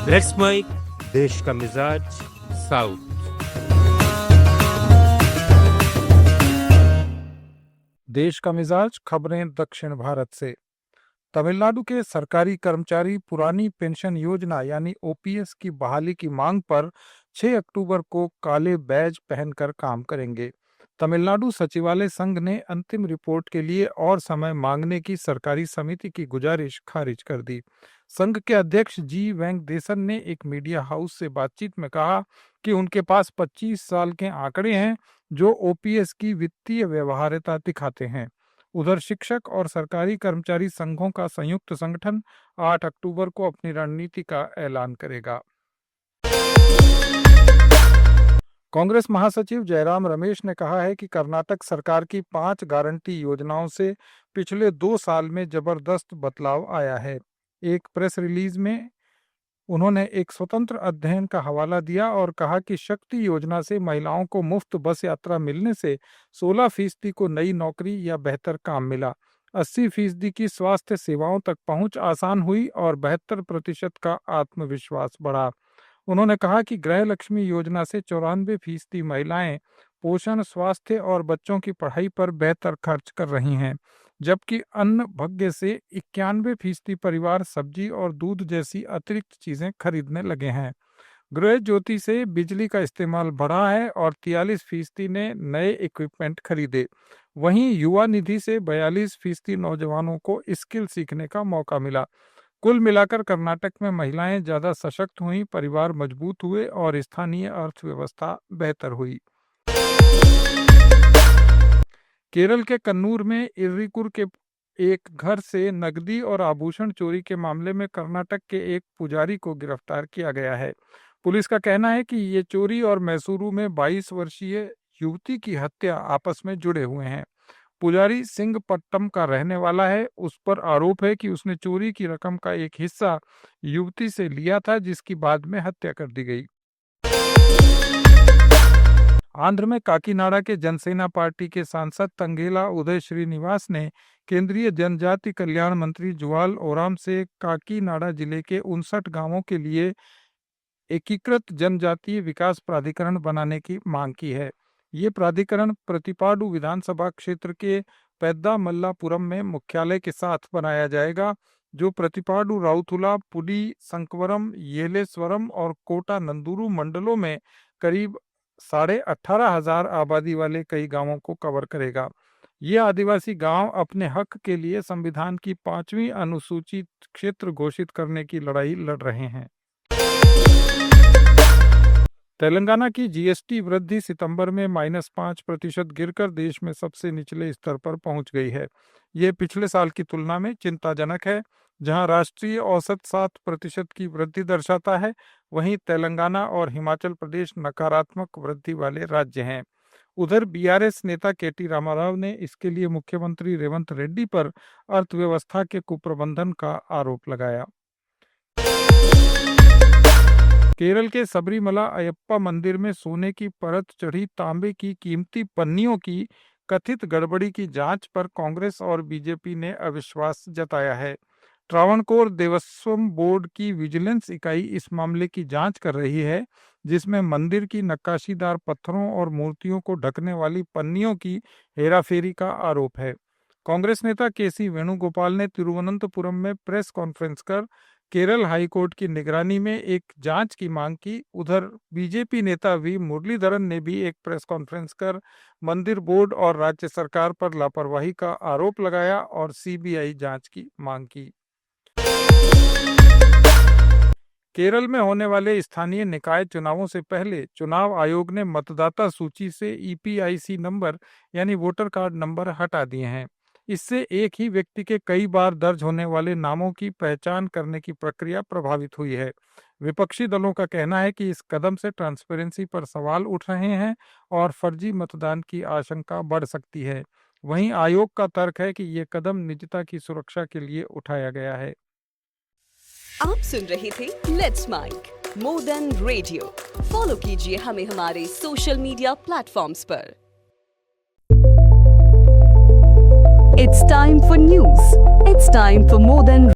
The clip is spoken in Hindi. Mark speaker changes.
Speaker 1: लेट्स माइक देश का मिजाज साउथ।
Speaker 2: देश का मिजाज खबरें दक्षिण भारत से। तमिलनाडु के सरकारी कर्मचारी पुरानी पेंशन योजना यानी ओपीएस की बहाली की मांग पर 6 अक्टूबर को काले बैज पहनकर काम करेंगे। तमिलनाडु सचिवालय संघ ने अंतिम रिपोर्ट के लिए और समय मांगने की सरकारी समिति की गुजारिश खारिज कर दी। संघ के अध्यक्ष जी वेंकटेशन ने एक मीडिया हाउस से बातचीत में कहा कि उनके पास 25 साल के आंकड़े हैं जो ओपीएस की वित्तीय व्यवहार्यता दिखाते हैं। उधर शिक्षक और सरकारी कर्मचारी संघों का संयुक्त संगठन 8 अक्टूबर को अपनी रणनीति का ऐलान करेगा। कांग्रेस महासचिव जयराम रमेश ने कहा है कि कर्नाटक सरकार की 5 गारंटी योजनाओं से पिछले 2 साल में जबरदस्त बदलाव आया है। एक प्रेस रिलीज में उन्होंने एक स्वतंत्र अध्ययन का हवाला दिया और कहा कि शक्ति योजना से महिलाओं को मुफ्त बस यात्रा मिलने से 16% को नई नौकरी या बेहतर काम मिला, 80% की स्वास्थ्य सेवाओं तक पहुंच आसान हुई और 72% का आत्मविश्वास बढ़ा। उन्होंने कहा कि गृह लक्ष्मी योजना से 94% महिलाएं पोषण, स्वास्थ्य और बच्चों की पढ़ाई पर बेहतर खर्च कर रही हैं, जबकि अन्न भाग्य से 91% परिवार सब्जी और दूध जैसी अतिरिक्त चीजें खरीदने लगे हैं। गृह ज्योति से बिजली का इस्तेमाल बढ़ा है और 43% ने नए इक्विपमेंट खरीदे। वहीं युवा निधि से 42% नौजवानों को स्किल सीखने का मौका मिला। कुल मिलाकर कर्नाटक में महिलाएं ज्यादा सशक्त हुई, परिवार मजबूत हुए और स्थानीय अर्थव्यवस्था बेहतर हुई। केरल के कन्नूर में इर्रिकुर के एक घर से नकदी और आभूषण चोरी के मामले में कर्नाटक के एक पुजारी को गिरफ्तार किया गया है। पुलिस का कहना है कि ये चोरी और मैसूरू में 22 वर्षीय युवती की हत्या आपस में जुड़े हुए हैं। पुजारी सिंगपट्टम का रहने वाला है। उस पर आरोप है कि उसने चोरी की रकम का एक हिस्सा युवती से लिया था, जिसकी बाद में हत्या कर दी गई। आंध्र में काकीनाडा के जनसेना पार्टी के सांसद तंगेला उदय श्रीनिवास ने केंद्रीय जनजाति कल्याण मंत्री जुवाल ओराम से काकीनाडा जिले के 59 गांवों के लिए एकीकृत जनजातीय विकास प्राधिकरण बनाने की मांग की है। ये प्राधिकरण प्रतिपाडु विधानसभा क्षेत्र के पेद्दामल्लापुरम में मुख्यालय के साथ बनाया जाएगा, जो प्रतिपाडु, राउतुला, पुडी, संकवरम, येलेश्वरम और कोटा नंदुरु मंडलों में करीब 18,500 आबादी वाले कई गांवों को कवर करेगा। ये आदिवासी गांव अपने हक के लिए संविधान की 5वीं अनुसूचित क्षेत्र घोषित करने की लड़ाई लड़ रहे हैं। तेलंगाना की जीएसटी वृद्धि सितंबर में -5% गिरकर देश में सबसे निचले स्तर पर पहुंच गई है। ये पिछले साल की तुलना में चिंताजनक है। जहां राष्ट्रीय औसत 7% की वृद्धि दर्शाता है, वहीं तेलंगाना और हिमाचल प्रदेश नकारात्मक वृद्धि वाले राज्य हैं। उधर बीआरएस नेता केटी रामाराव ने इसके लिए मुख्यमंत्री रेवंत रेड्डी पर अर्थव्यवस्था के कुप्रबंधन का आरोप लगाया। केरल के सबरीमला अयप्पा मंदिर में सोने की परत चढ़ी तांबे की कीमती पन्नियों की कथित गड़बड़ी की जांच पर कांग्रेस और बीजेपी ने अविश्वास जताया है। ट्रावणकोर देवस्थम बोर्ड की विजिलेंस इकाई इस मामले की जांच कर रही है, जिसमें मंदिर की नक्काशीदार पत्थरों और मूर्तियों को ढकने वाली पन्नियों की हेराफेरी का आरोप है। कांग्रेस नेता केसी वेणुगोपाल ने तिरुवनंतपुरम में प्रेस कॉन्फ्रेंस कर केरल हाईकोर्ट की निगरानी में एक जांच की मांग की। उधर बीजेपी नेता वी मुरलीधरन ने भी एक प्रेस कॉन्फ्रेंस कर मंदिर बोर्ड और राज्य सरकार पर लापरवाही का आरोप लगाया और सीबीआई जांच की मांग की। केरल में होने वाले स्थानीय निकाय चुनावों से पहले चुनाव आयोग ने मतदाता सूची से ईपीआईसी नंबर यानी वोटर कार्ड नंबर हटा दिए हैं। इससे एक ही व्यक्ति के कई बार दर्ज होने वाले नामों की पहचान करने की प्रक्रिया प्रभावित हुई है। विपक्षी दलों का कहना है कि इस कदम से ट्रांसपेरेंसी पर सवाल उठ रहे हैं और फर्जी मतदान की आशंका बढ़ सकती है। वहीं आयोग का तर्क है कि ये कदम निजता की सुरक्षा के लिए उठाया गया है।
Speaker 3: आप सुन रहे थे let's mic more than radio. Follow कीजिए हमें हमारे सोशल मीडिया प्लेटफॉर्म्स पर। It's time for news. It's time for more than